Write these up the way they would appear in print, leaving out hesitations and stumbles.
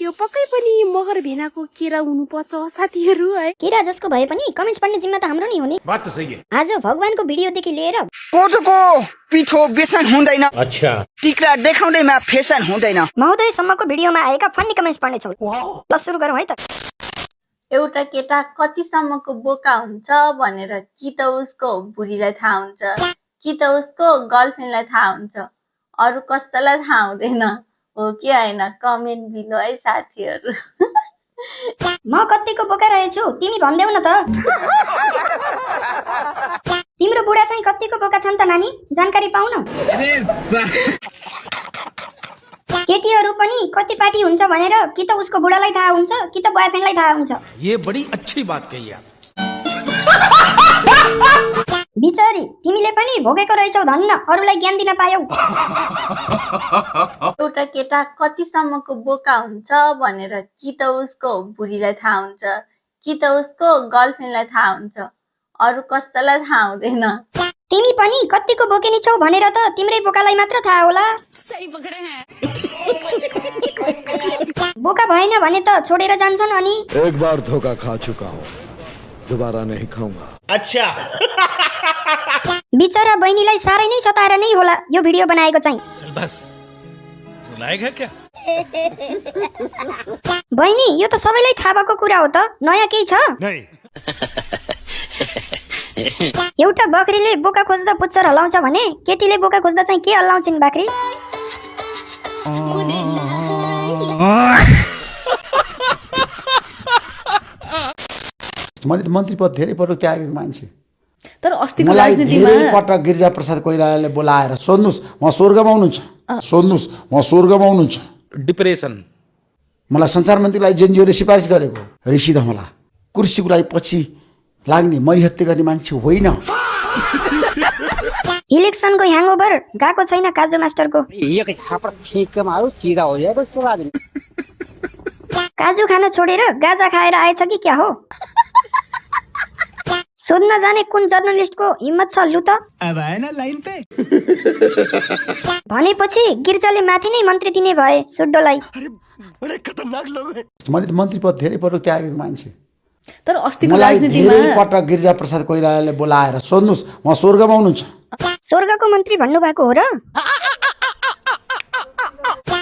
यो पक्कै पनि मगर भेनाको केरा हुनुपर्छ साथीहरू है। केरा जसको भए पनि कमेन्ट्स पढ्ने जिम्मा त हाम्रो नै हो नि। बात त सही है। आज भगवानको भिडियोदेखि लिएर पोटोको पिठो बेसन हुँदैन, अच्छा टिक्रा देखाउँदैमा फेसन हुँदैन। महोदयसम्मको भिडियोमा आएका फन्नी कमेन्ट्स पढ्नेछौ। ल सुरु गरौँ है त। एउटा केटा कतिसम्मको बोका हुन्छ भनेर कि त उसको बुढीलाई थाहा हुन्छ कि त उसको गर्लफ्रेन्डलाई थाहा हुन्छ, अरू कसैलाई थाहा हुँदैन हो कि होइन? कमेन्ट बिलो है साथीहरू। म कतिको बोका रहेछु तिमी भन्देऊ न त। तिम्रो बुढा चाहिँ कतिको बोका छन् त नानी, जानकारी पाउ न। केटीहरू पनि कति पार्टी हुन्छ भनेर कि त उसको बुढालाई थाहा हुन्छ कि त बोयफ्रेन्डलाई थाहा हुन्छ। ये बड़ी अच्छी बात कही आप। बिचारी तिमीले पनि भोगेको रहेछौ धन्न, अरूलाई ज्ञान दिन पायौ। एउटा केटा कतिसम्मको बोका हुन्छ भनेर कि त उसको बुढीलाई थाहा हुन्छ कि त उसको गर्लफ्रेन्डलाई थाहा हुन्छ, अरू कसैलाई थाहा हुँदैन। तिमी पनि कतिको बोकेनी छौ भनेर त तिम्रै बोकालाई मात्र थाहा होला। सही पकडे हैं। बोका भएन भने त छोडेर जान्छन् अनि। एक बार धोखा खा चुका हूँ, दोबारा नहीं खाऊंगा। अच्छा बिचरा बहिनीलाई साह्रै नै सताएर नै होला यो भिडियो बनाएको चाहिँ। चल बस रुलाएगा क्या? बहिनी यो त सबैलाई थाहा भएको कुरा हो त, नयाँ केही छ? नहीं। एउटा बकरीले बोका खोज्दा पुच्छर हल्लाउँछ भने केटीले बोका खोज्दा चाहिँ के हल्लाउँछिन् बाक्री? मैले त मन्त्री पद धेरै पटक त्यागेको मान्छे, तर अस्तिको मलाई राजनीतिमा धेरै पटक गिरिजा प्रसाद कोइरालाले बोलाएर सोध्नुहोस् म स्वर्गमा हुनुहुन्छ, सोध्नुहोस् म स्वर्गमा हुनुहुन्छ। डिप्रेसन मलाई सञ्चार मन्त्रीलाई जेनजीओले सिफारिस गरेको ऋषि धमला कुर्सीको लागि पछि लाग्ने मरिहत्या गर्ने मान्छे होइन। इलेक्सनको ह्याङओभर गएको छैन काजु मास्टरको। काजु खान छोडेर गाजा खाएर आएछ कि क्या हो? सोध्न जाने कुन जर्नलिस्टको हिम्मत छ लु त? अब आएन लाइन पे। भनेपछि गिर्जाले माथि नै मन्त्री दिने भए सुड्डोलाई। बडे खतरनाक लोग हैं। मैले त मन्त्री पद धेरै पटक त्यागेको मान्छे, तर अस्तिको मलाई राजनीतिमा धेरै पटक गिरिजा प्रसाद कोइरालाले बोलाएर सोध्नुहोस् म स्वर्गमा हुनुहुन्छ। स्वर्गको मन्त्री भन्नुभएको हो र?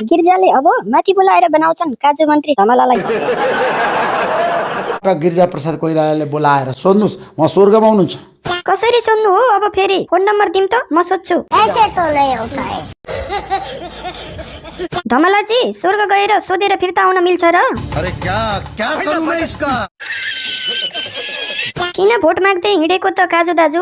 गिर्जाले अब माथि बोलाएर बनाउँछन् काजु मन्त्री धमलालाई। गिरिजा प्रसाद कोइरालाले बोलाएर सोध्नुहोस् म स्वर्गमा हुनुहुन्छ। कसरी सोध्नु हो अब फेरि? फोन नम्बर दिम त म सोध्छु। धमलाजी स्वर्ग गएर सोधेर फिर्ता आउन मिल्छ र? अरे क्या करूं मैं इसका? किन भोट माग्दै हिँडेको त काजु दाजु?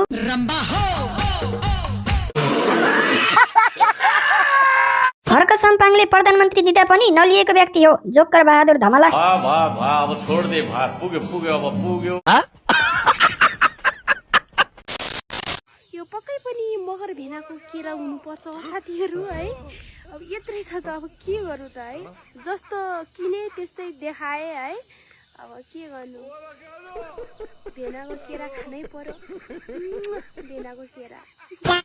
हर्क सम्पाङले प्रधानमन्त्री दिँदा पनि नलिएको व्यक्ति हो जोकर बहादुर धमला। अब छोड दे भात, पुग्यो अब पुग्यो। यो पक्कै पनि मगर भेनाको केरा हुनुपर्छ साथीहरू है। अब यत्रै छ त अब के गर्नु त है, जस्तो किने त्यस्तै देखाए है। अब के गर्नु, भेनाको केरा खानै पर्यो। भेनाको केरा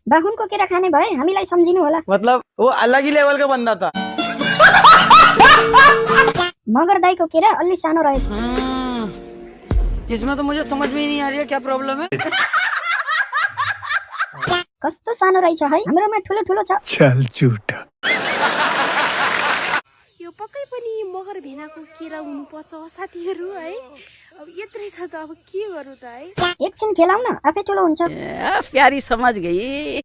बाहुनको केरा खाने भए हामीलाई सम्झिनु होला। मतलब वो अलग ही लेवल का बंदा था। मगर दाईको केरा अलि सानो रहेछ। इसमें तो मुझे समझ में ही नहीं आ रही है क्या प्रॉब्लम है। कस्तो सानो रहेछ है, हाम्रोमा ठुलो ठुलो छ। चल झूठा। यो पक्कै पनि मगर भेनाको केरा हुनुपर्छ साथीहरू है। अब यत्रै छ त अब के गर्नु त है। एकछिन खेलाउ न, आफै ठुलो हुन्छ। प्यारी समझ गई।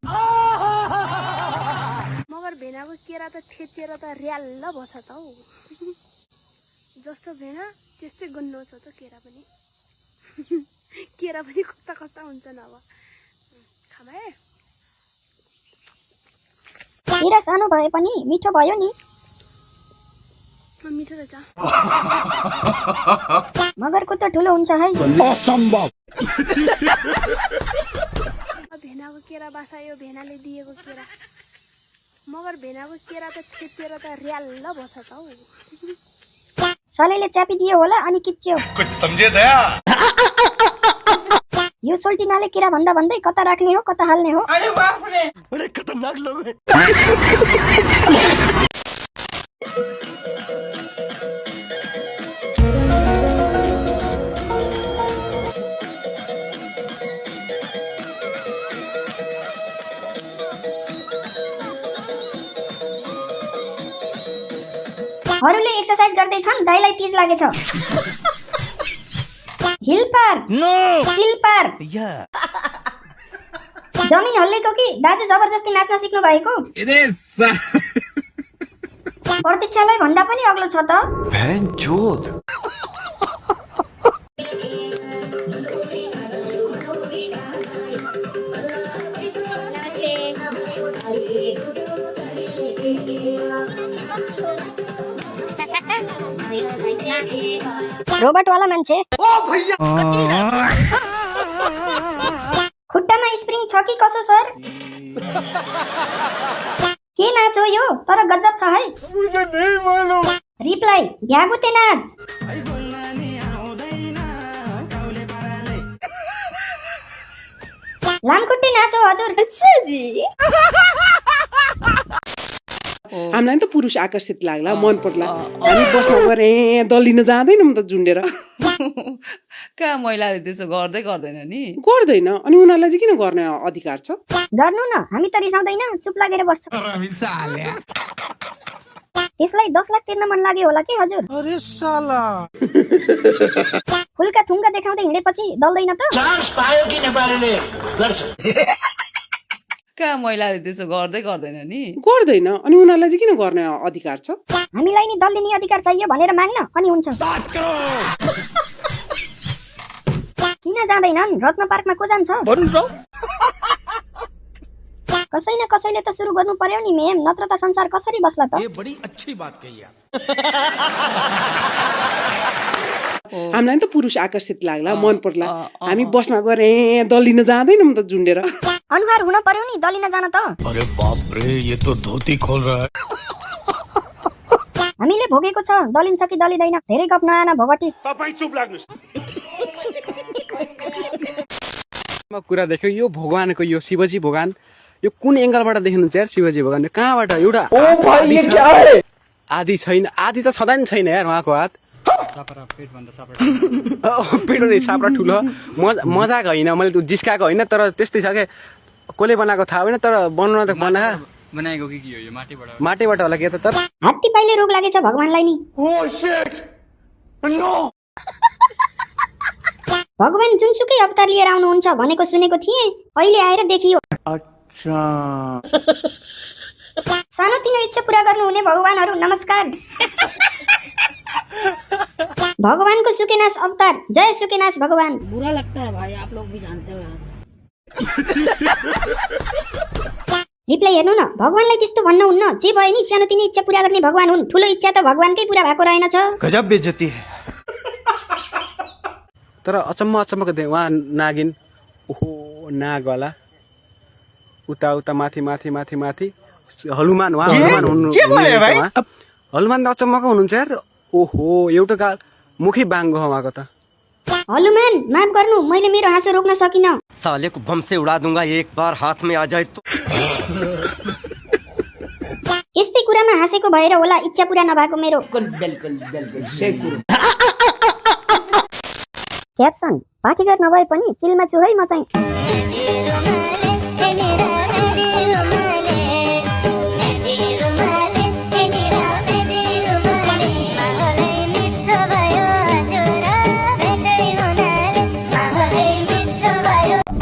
मगर भेनाको केरा त थेचेर त र्याल्ल बस्छ त हौ। जस्तो भेना त्यस्तै गन्नो छ त केरा पनि। केरा पनि कस्ता कस्ता हुन्छन् अब। खाए केरा सानो भए पनि मिठो भयो नि। मिठो रहेछ। मगरको त ठुलो हुन्छ है। असम्भव। भेनाको केरा बासा यो भेनाले दिएको केरा। मगर भेनाको केरा त थेचेर त र्याल्ल बस्छ त हौ। सालेले च्यापिदियो होला अनि किच्यो। कुछ समझे दया। यो सोल्टिनाले केरा भन्दा भन्दै कता राख्ने हो कता हाल्ने हो। अरे बाप रे, बड़े खतरनाक लोग हैं। अरूले एक्सरसाइज गर्दै छन् दाइलाई तीज लागेछ हिल पार नो चिल पार या जमिन हल्लेको कि दाजु जबरजस्ती नाच्न सिक्नु भएको प्रतीक्षालाई भन्दा पनि अग्लो छ त भैंचोद रोबोट वाला मान्छे खुट्टामा स्प्रिङ छ कि कसो सर के नाच हो यो तर गजब छ है रिप्लाई भ्यागुते नाच लामखुट्टे नाच हो हजुर हामीलाई नि त पुरुष आकर्षित लाग्ला मन पर्ला हामी बसमा गएर दलिन जाँदैनौँ त झुन्डेर कहाँ महिलाले त्यसो गर्दै गर्दैन नि गर्दैन अनि उनीहरूलाई चाहिँ किन गर्ने अधिकार छ गर्नु न हामी त रिसाउँदैन चुप लागेर बस्छ त्यसलाई 10 लाख तिर्न मन लाग्यो होला के हजुर अरे साला फुलका थुङ्गा देखाउँदै हिँडेपछि दल्दैन त कहाँ महिलाले त्यसो गर्दै गर्दैन नि गर्दैन अनि उनीहरूलाई चाहिँ किन गर्ने अधिकार छ हामीलाई नि दल्लिने अधिकार चाहियो भनेर माग्न अनि हुन्छ किन जाँदैनन् रत्न पार्कमा को जान्छ कसै न कसैले त सुरु गर्नु पर्यो नि मेम नत्र त संसार कसरी बस्ला त ये बड़ी अच्छी बात कही आप हामीलाई नि त पुरुष आकर्षित लाग्ला मन पर्ला हामी बसमा गएर दलिन जाँदैनौँ त झुन्डेर अनुहार हुन पर्यो नि दलिन जान त अरे बाप रे ये तो धोती खोल रहा है हामीले भोगेको छ दलिन्छ कि दलिदैन धेरै गफ नआन भगटी तपाईं चुप लाग्नुस् कुरा देख्यो यो भगवानको यो शिवजी भगवान यो कुन एंगलबाट देख्नुहुन्छ यार शिवजी भगवान यो कहाँबाट एउटा आदि छैन आदि त छँदा नि छैन यार उहाँको हात पेट नै साप्रा ठुलो मजाक होइन मैले त्यो जिस्काएको होइन तर त्यस्तै छ क्या कसले बनाएको थाहा होइन तर बनाउन त बनाएको कि हो यो माटीबाट होला के त तर हात्ती पाइले रोग लागेछ भगवानलाई नि भगवान जुनसुकै अवतार लिएर आउनुहुन्छ भनेको सुनेको थिएँ अहिले आएर देखियो सानोतिनो इच्छा पूरा गर्नुहुने भगवानहरू नमस्कार भगवानको सुकेनाश अवतार जय सुकेनाश भगवान बुरा लगता है भाई आप लोग भी जानते हो रिप्लाई हेर्नु न भगवानलाई त्यस्तो भन्नुहुन्न जे भयो नि सानोतिनो इच्छा पूरा गर्ने भगवान हुन् ठुलो इच्छा त भगवानकै पूरा भएको रहेनछ गजब बेइज्जती है तर अचम्मको उहाँ नागिन ओहो नागवाला उता उता माथि माथि माथि माथि हनुमान उहाँ हनुमान हनुमान त अचम्मको हुनुहुन्छ यार ओहो एउटा गाल मुखी बाङ्गो उहाँको त हनुमान माफ गर्नु मैले मेरो हाँसो रोक्न सकिन साले को बम से उड़ा दूंगा एक बार हाथ में आ जाए तो यस्तै कुरामा हाँसेको भएर होला इच्छा पूरा नभएको मेरो क्याप्सन पाठीघर नभए पनि चिलमा छु है म चाहिँ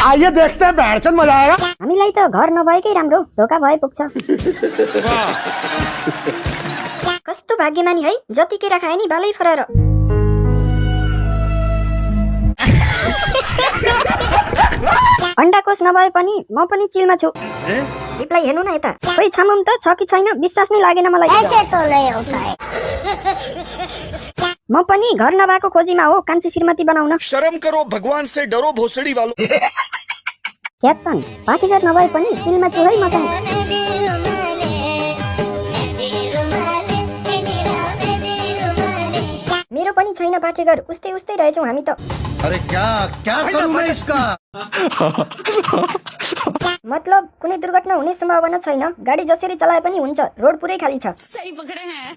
आइए देखते हैं बैठचंद मजा आएगा हामीलाई त घर नभएकै राम्रो ढोका भए पुग्छ कस्तो भाग्यमानी है जति केरा खाए नि बालै फराएर अन्डाकोष नभए पनि म पनि चिलमा छु रिप्लाई हेर्नु न यता खोइ छामम त छ कि छैन विश्वास नै लागेन मलाई म पनि घर नभएको खोजीमा हो कान्छी श्रीमती बनाउन शर्म करो भगवान से डरो भोसड़ी वालों क्याप्सन पाठीघर नभए पनि चिलमा छु है म चाहिँ मेरो पनि छैन पाठीघर उस्तै उस्तै रहेछौँ हामी त अरे क्या क्या करूं मैं इसका मतलब कुनै दुर्घटना हुने सम्भावना छैन गाडी जसरी चलाए पनि हुन्छ रोड पुरै खाली छ सही पकड़े हैं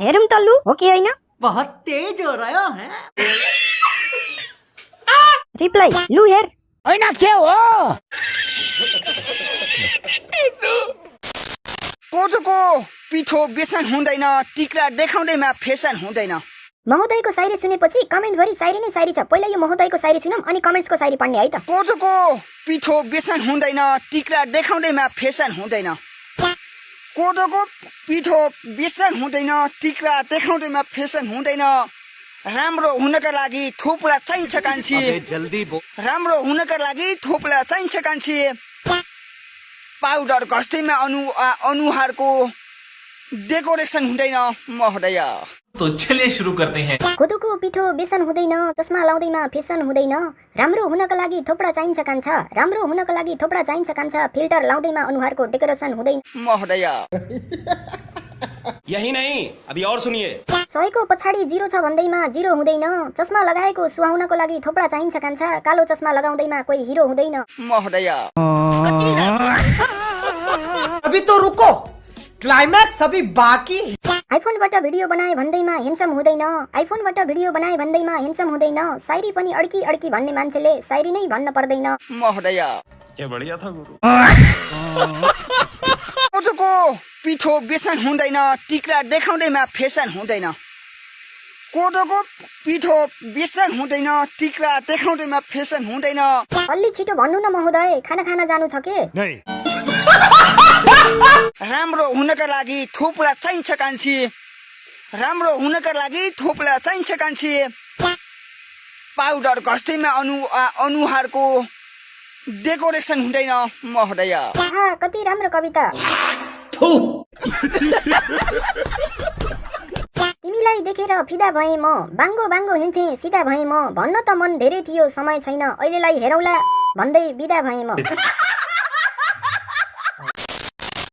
हेरौँ त लु हो कि होइन बहुत तेज हो रहा है रिप्लाई लु हेर होइन के हो कोदोको पिठो बेसन हुँदैन, टिक्रा देखाउँदैमा फेसन हुँदैन। महोदयको सायरी सुनेपछि कमेन्टभरि सायरी नै सायरी छ। पहिला यो महोदयको सायरी सुनौँ अनि कमेन्ट्सको सायरी पढ्ने है त। कोदोको पिठो बेसन हुँदैन, टिक्रा देखाउँदैमा फेसन हुँदैन। कोदोको पिठो बेसन हुँदैन, टिक्रा देखाउँदैमा फेसन हुँदैन। राम्रो हुनका लागि थोप्ला चाहिन्छ कान्छी, राम्रो हुनका लागि थोप्ला चाहिन्छ कान्छी। पाउडर घस्दैमा अनुहारको डेकोरेसन हुँदैन महोदय। तो चलिए शुरू करते हैं। कोदोको पिठो बेसन हुँदैन, चस्मा लाउँदैमा फेसन हुँदैन। राम्रो हुनका लागि थोपडा चाहिन्छ कान्छ, राम्रो हुनका लागि थोपडा चाहिन्छ कान्छ। फिल्टर लाउँदैमा अनुहारको डेकोरेसन हुँदैन महोदय। यही नहीं, अभी और सुनिए। 100 को पछाडि 0 छ भन्दैमा 0 हुँदैन। चस्मा लगाएको सुहाउनको लागि थोपडा चाहिन्छ कान्छ, कालो चस्मा लगाउँदैमा कोही हिरो हुँदैन महोदय। अभी तो रुको, क्लाइमैक्स अभी बाकी। आइफोनबाट भिडियो बनाए भन्दैमा हेन्सम हुँदैन, आइफोनबाट भिडियो बनाए भन्दैमा हेन्सम हुँदैन। सायरी पनि अड्की अड्की भन्ने मान्छेले सायरी नै भन्न पर्दैन महोदय। क्या बढ़िया था गुरु। कोदोको पिठो बेसन हुँदैन, टिक्रा देखाउँदैमा फेसन हुँदैन। कोदोको पिठो बेसन हुँदैन, टिक्रा देखाउँदैमा फेसन हुँदैन। अलि छिटो भन्नु न महोदय, खाना जानु छ के? राम्रो हुनका लागि थोप्ला चाहिन्छ कान्छी, राम्रो हुनका लागि थोप्ला चाहिन्छ कान्छी। पाउडर घस्दैमा अनुहारको डेकोरेसन हुँदैन महोदय। कति राम्रो कविता। तिमीलाई देखेर फिदा भएँ म, बाङ्गो बाङ्गो हिँड्थे सिधा भएँ म। भन्न त मन धेरै थियो समय छैन, अहिलेलाई हेरौला भन्दै बिदा भएँ म।